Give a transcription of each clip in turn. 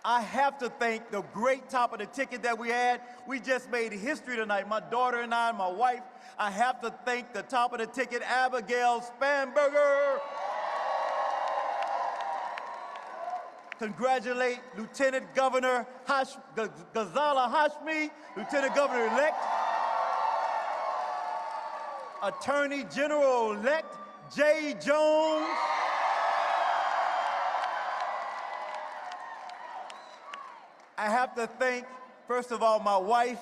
I have to thank the great top of the ticket that we had. We just made history tonight, my daughter and I, my wife. I have to thank the top of the ticket, Abigail Spanberger. Congratulate Lieutenant Governor Ghazala Hashmi, Lieutenant Governor-elect, Attorney General-elect Jay Jones, I have to thank, first of all, my wife,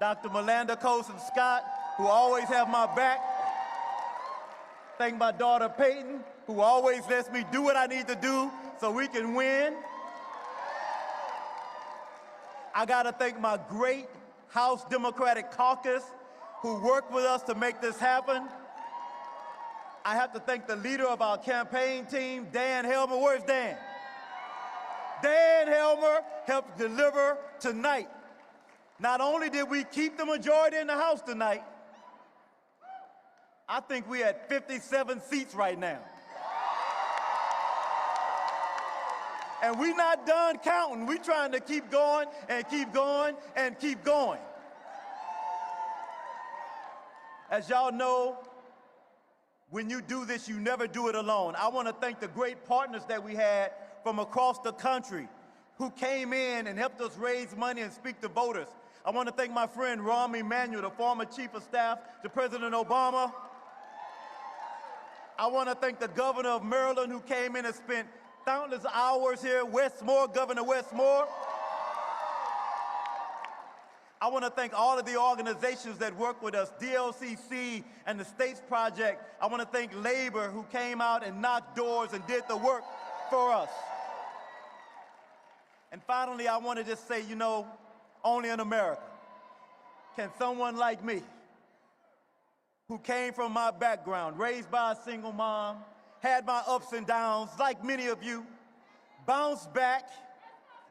Dr. Melinda Colson Scott, who always have my back. Thank my daughter Peyton, who always lets me do what I need to do so we can win. I gotta thank my great House Democratic Caucus who worked with us to make this happen. I have to thank the leader of our campaign team, Dan Helmer. Where's Dan? Dan Helmer helped deliver tonight. Not only did we keep the majority in the House tonight, I think we had 57 seats right now. And we're not done counting. We're trying to keep going and keep going and keep going. As y'all know, when you do this, you never do it alone. I want to thank the great partners that we had from across the country who came in and helped us raise money and speak to voters. I want to thank my friend Rahm Emanuel, the former chief of staff to President Obama. I want to thank the governor of Maryland who came in and spent countless hours here, Governor Westmore. I want to thank all of the organizations that work with us, DLCC and the States Project. I want to thank Labor who came out and knocked doors and did the work for us. And finally, I want to just say, you know, only in America can someone like me, who came from my background, raised by a single mom, had my ups and downs, like many of you, bounce back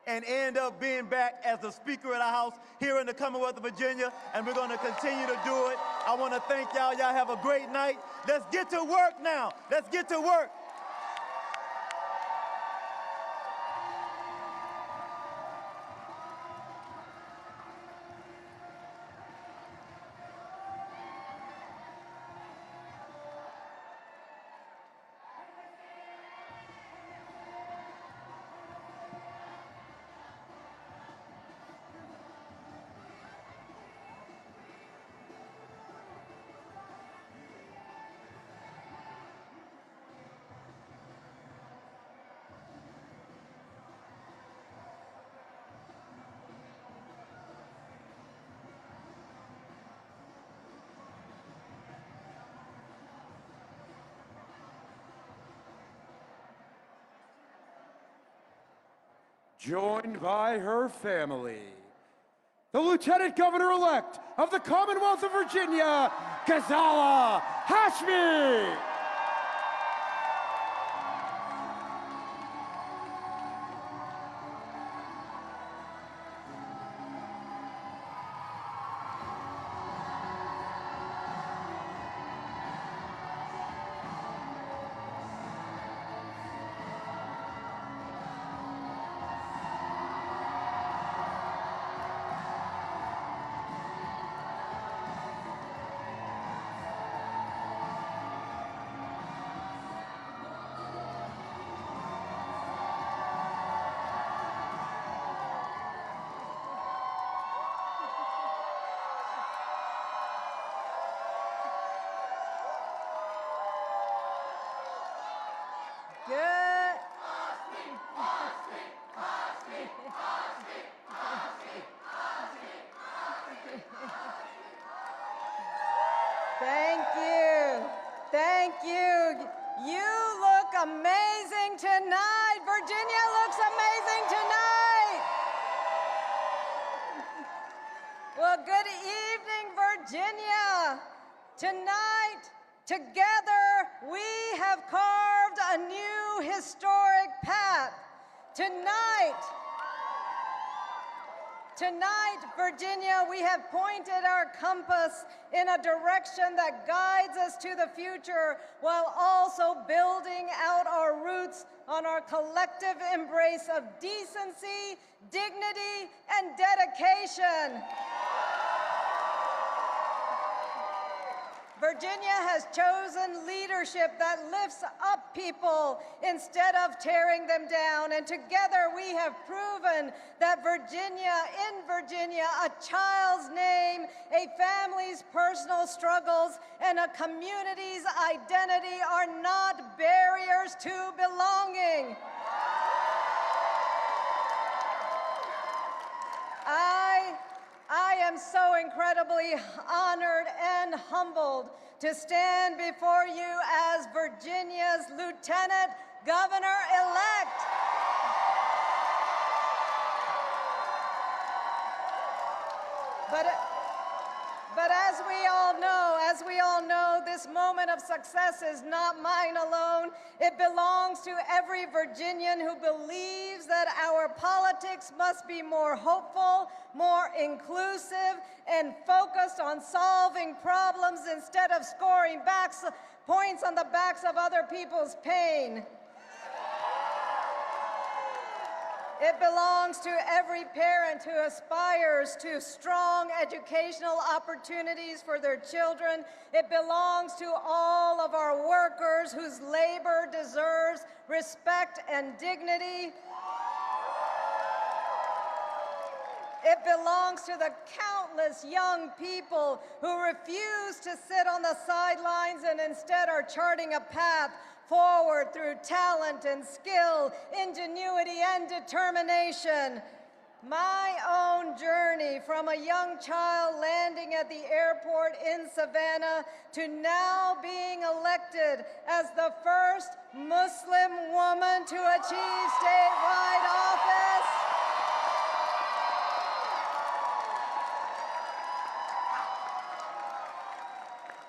and end up being back as the Speaker of the House here in the Commonwealth of Virginia, and we're going to continue to do it. I want to thank y'all. Y'all have a great night. Let's get to work now. Let's get to work. Joined by her family, the Lieutenant Governor-elect of the Commonwealth of Virginia, Ghazala Hashmi. Good. Thank you. Thank you. You look amazing tonight. Virginia looks amazing tonight. Well, good evening, Virginia. Tonight, together, we have carved a new historic path. Tonight, Tonight, Virginia, we have pointed our compass in a direction that guides us to the future while also building out our roots on our collective embrace of decency, dignity, and dedication. Virginia has chosen leadership that lifts up people instead of tearing them down. And together we have proven that in Virginia, a child's name, a family's personal struggles, and a community's identity are not barriers to belonging. I am so incredibly honored and humbled to stand before you as Virginia's Lieutenant Governor-elect. But as we all know, this moment of success is not mine alone. It belongs to every Virginian who believes that our politics must be more hopeful, more inclusive, and focused on solving problems instead of scoring points on the backs of other people's pain. It belongs to every parent who aspires to strong educational opportunities for their children. It belongs to all of our workers whose labor deserves respect and dignity. It belongs to the countless young people who refuse to sit on the sidelines and instead are charting a path forward through talent and skill, ingenuity and determination. My own journey from a young child landing at the airport in Savannah to now being elected as the first Muslim woman to achieve statewide office.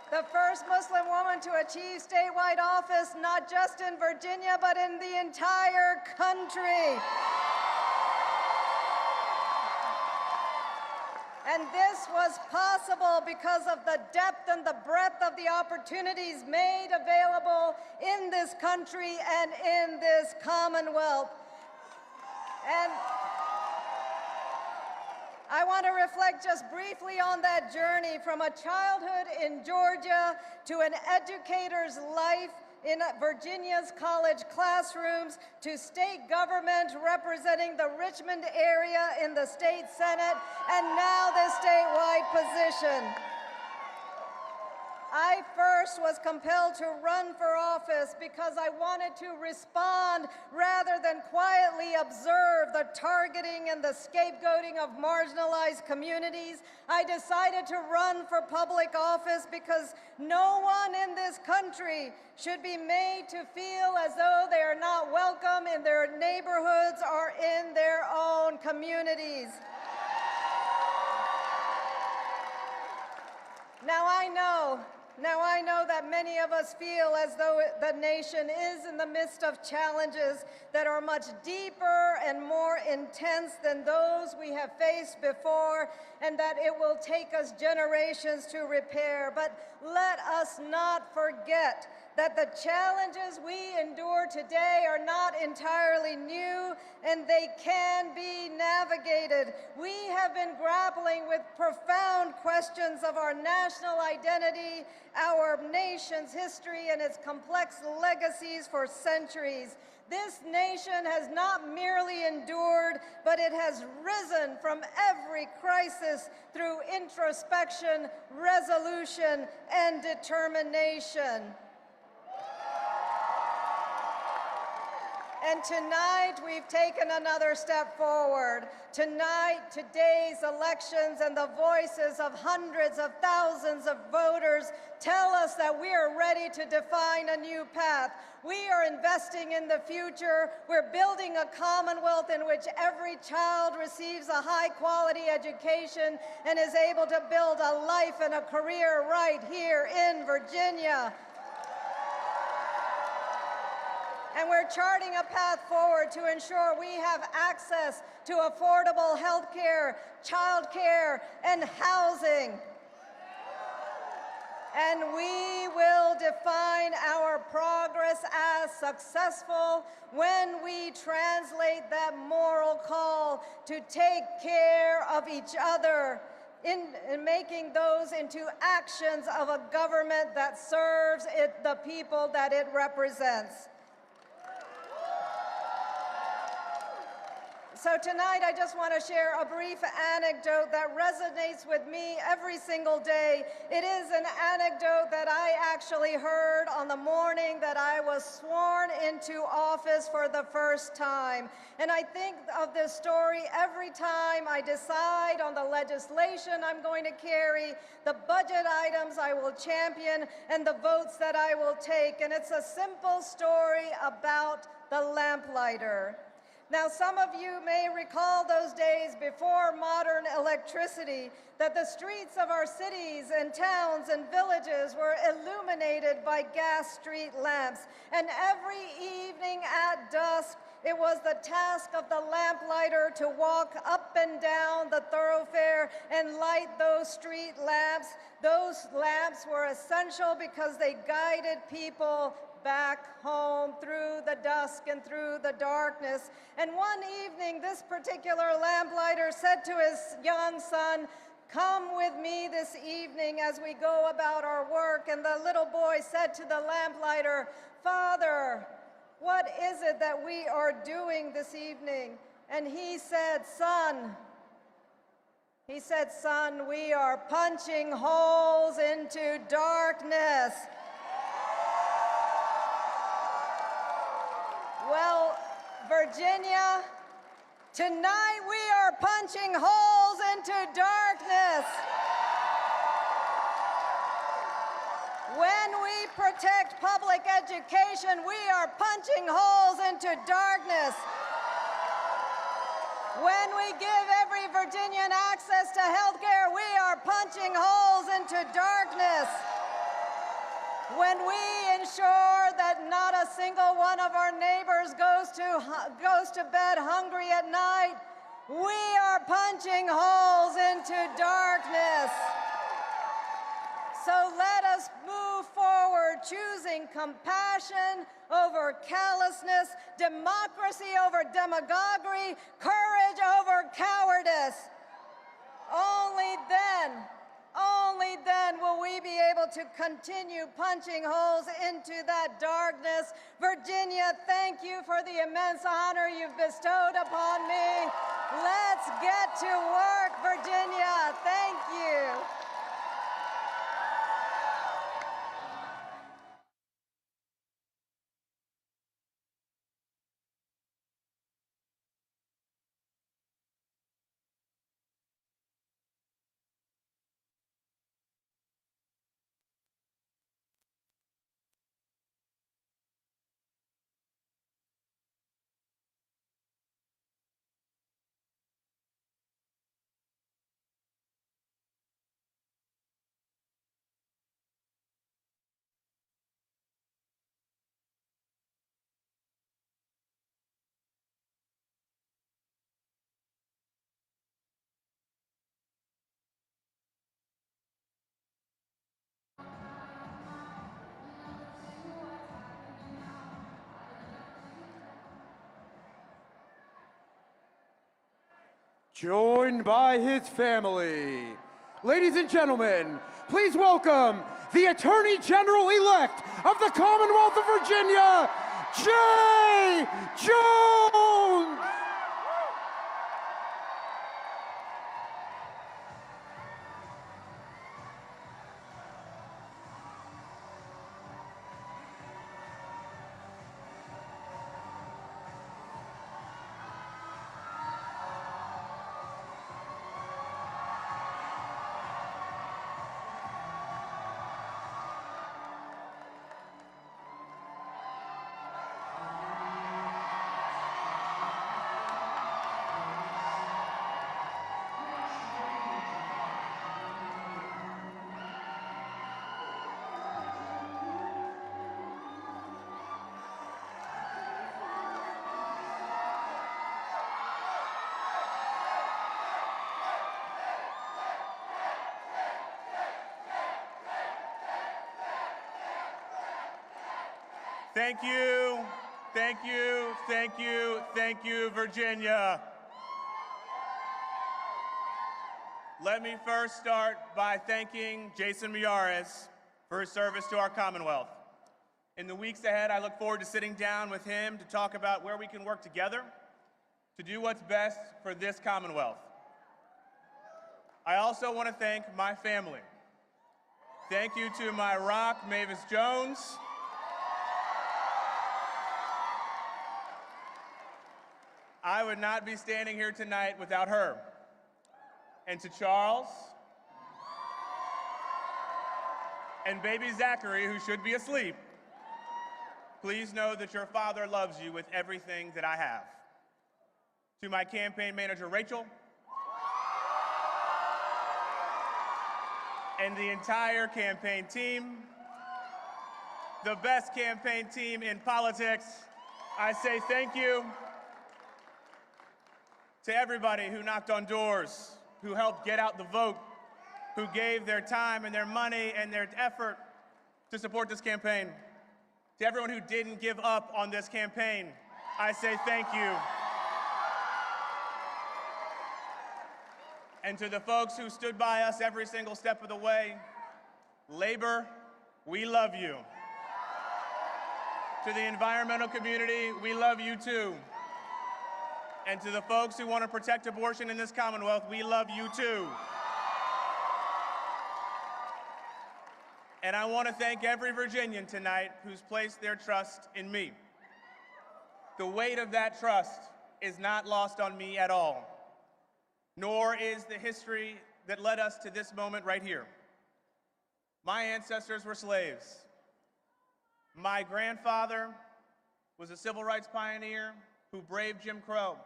The first Muslim woman to achieve statewide office, not just in Virginia, but in the entire country. And this was possible because of the depth and the breadth of the opportunities made available in this country and in this Commonwealth. And I want to reflect just briefly on that journey from a childhood in Georgia to an educator's life in Virginia's college classrooms to state government representing the Richmond area in the state Senate and now this statewide position. I first was compelled to run for office because I wanted to respond rather than quietly observe the targeting and the scapegoating of marginalized communities. I decided to run for public office because no one in this country should be made to feel as though they are not welcome in their neighborhoods or in their own communities. Now I know that many of us feel as though the nation is in the midst of challenges that are much deeper and more intense than those we have faced before, and that it will take us generations to repair. But let us not forget that the challenges we endure today are not entirely new, and they can be navigated. We have been grappling with profound questions of our national identity, our nation's history, and its complex legacies for centuries. This nation has not merely endured, but it has risen from every crisis through introspection, resolution, and determination. And tonight, we've taken another step forward. Tonight, today's elections and the voices of hundreds of thousands of voters tell us that we are ready to define a new path. We are investing in the future. We're building a Commonwealth in which every child receives a high-quality education and is able to build a life and a career right here in Virginia. And we're charting a path forward to ensure we have access to affordable health care, child care, and housing. And we will define our progress as successful when we translate that moral call to take care of each other in making those into actions of a government that serves the people that it represents. So tonight, I just want to share a brief anecdote that resonates with me every single day. It is an anecdote that I actually heard on the morning that I was sworn into office for the first time. And I think of this story every time I decide on the legislation I'm going to carry, the budget items I will champion, and the votes that I will take. And it's a simple story about the lamplighter. Now, some of you may recall those days before modern electricity, that the streets of our cities and towns and villages were illuminated by gas street lamps. And every evening at dusk, it was the task of the lamplighter to walk up and down the thoroughfare and light those street lamps. Those lamps were essential because they guided people back home through the dusk and through the darkness. And one evening, this particular lamplighter said to his young son, "Come with me this evening as we go about our work." And the little boy said to the lamplighter, "Father, what is it that we are doing this evening?" And he said, "Son, we are punching holes into darkness." Well, Virginia, tonight we are punching holes into darkness. When we protect public education, we are punching holes into darkness. When we give every Virginian access to health care, we are punching holes into darkness. When we ensure that not a single one of our neighbors goes to bed hungry at night, we are punching holes into darkness. So let us move forward, choosing compassion over callousness, democracy over demagoguery, courage over cowardice. Only then will we be able to continue punching holes into that darkness. Virginia, thank you for the immense honor you've bestowed upon me. Let's get to work, Virginia. Thank you. Joined by his family. Ladies and gentlemen, please welcome the Attorney General-elect of the Commonwealth of Virginia, Jay Jones! Thank you, thank you, thank you, thank you, Virginia. Let me first start by thanking Jason Miyares for his service to our Commonwealth. In the weeks ahead, I look forward to sitting down with him to talk about where we can work together to do what's best for this Commonwealth. I also want to thank my family. Thank you to my rock, Mavis Jones. I would not be standing here tonight without her. And to Charles, and baby Zachary, who should be asleep, please know that your father loves you with everything that I have. To my campaign manager, Rachel, and the entire campaign team, the best campaign team in politics, I say thank you. To everybody who knocked on doors, who helped get out the vote, who gave their time and their money and their effort to support this campaign. To everyone who didn't give up on this campaign, I say thank you. And to the folks who stood by us every single step of the way, Labor, we love you. To the environmental community, we love you too. And to the folks who want to protect abortion in this Commonwealth, we love you too. And I want to thank every Virginian tonight who's placed their trust in me. The weight of that trust is not lost on me at all, nor is the history that led us to this moment right here. My ancestors were slaves. My grandfather was a civil rights pioneer who braved Jim Crow.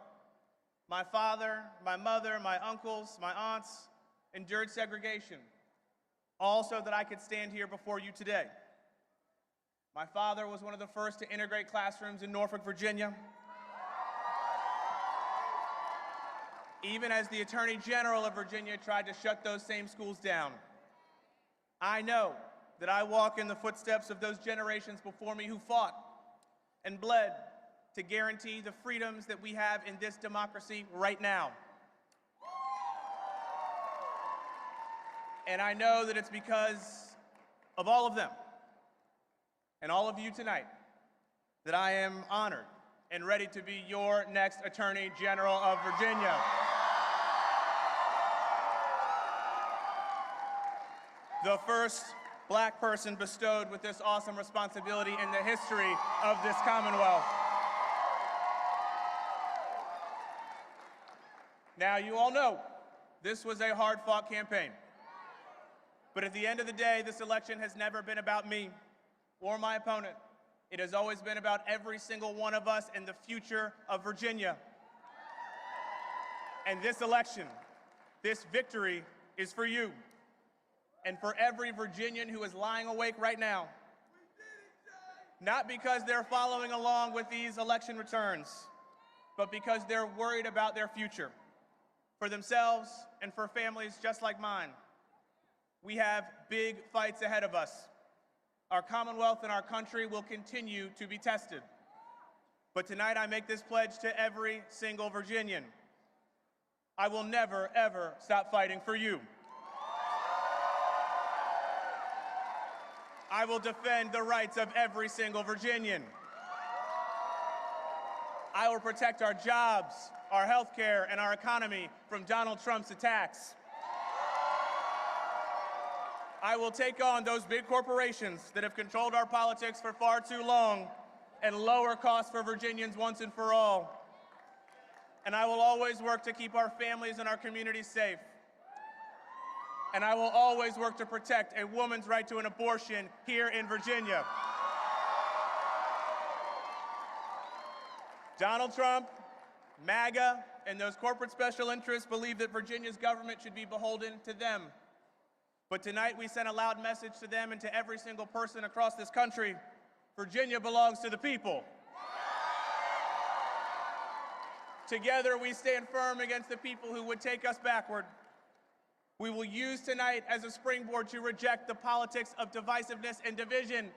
My father, my mother, my uncles, my aunts endured segregation, all so that I could stand here before you today. My father was one of the first to integrate classrooms in Norfolk, Virginia. Even as the Attorney General of Virginia tried to shut those same schools down. I know that I walk in the footsteps of those generations before me who fought and bled to guarantee the freedoms that we have in this democracy right now. And I know that it's because of all of them and all of you tonight that I am honored and ready to be your next Attorney General of Virginia. The first Black person bestowed with this awesome responsibility in the history of this Commonwealth. Now, you all know this was a hard-fought campaign. But at the end of the day, this election has never been about me or my opponent. It has always been about every single one of us and the future of Virginia. And this election, this victory, is for you. And for every Virginian who is lying awake right now. Not because they're following along with these election returns, but because they're worried about their future, for themselves and for families just like mine. We have big fights ahead of us. Our Commonwealth and our country will continue to be tested. But tonight I make this pledge to every single Virginian. I will never, ever stop fighting for you. I will defend the rights of every single Virginian. I will protect our jobs, our health care, and our economy from Donald Trump's attacks. I will take on those big corporations that have controlled our politics for far too long and lower costs for Virginians once and for all. And I will always work to keep our families and our communities safe. And I will always work to protect a woman's right to an abortion here in Virginia. Donald Trump, MAGA, and those corporate special interests believe that Virginia's government should be beholden to them. But tonight we send a loud message to them and to every single person across this country. Virginia belongs to the people. Together we stand firm against the people who would take us backward. We will use tonight as a springboard to reject the politics of divisiveness and division.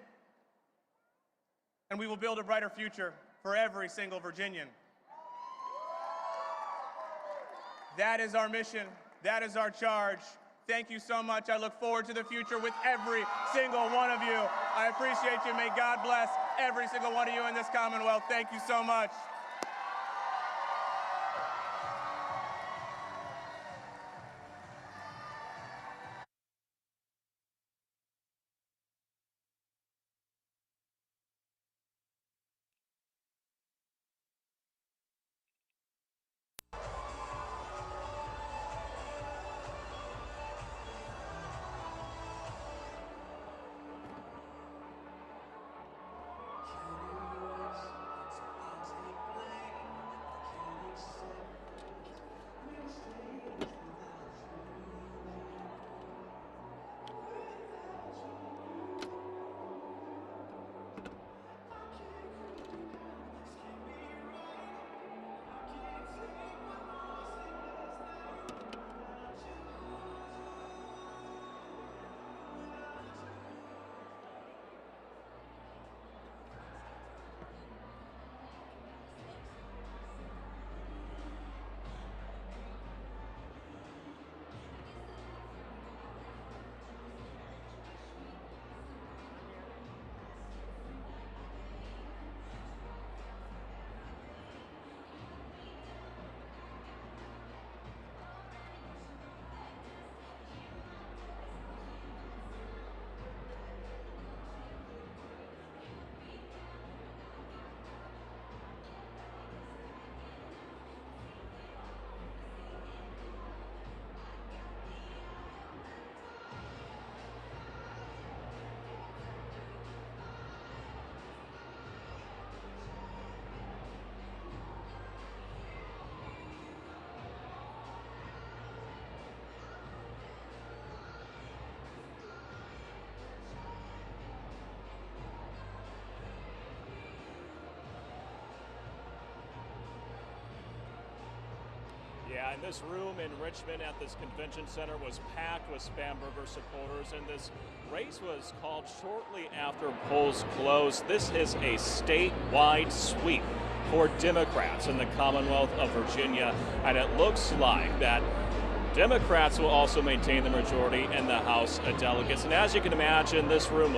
and we will build a brighter future for every single Virginian. That is our mission. That is our charge. Thank you so much. I look forward to the future with every single one of you. I appreciate you. May God bless every single one of you in this Commonwealth. Thank you so much. Yeah, and this room in Richmond at this convention center was packed with Spamberger supporters, and this race was called shortly after polls closed. This is a statewide sweep for Democrats in the Commonwealth of Virginia, and it looks like that Democrats will also maintain the majority in the House of Delegates. And as you can imagine, this room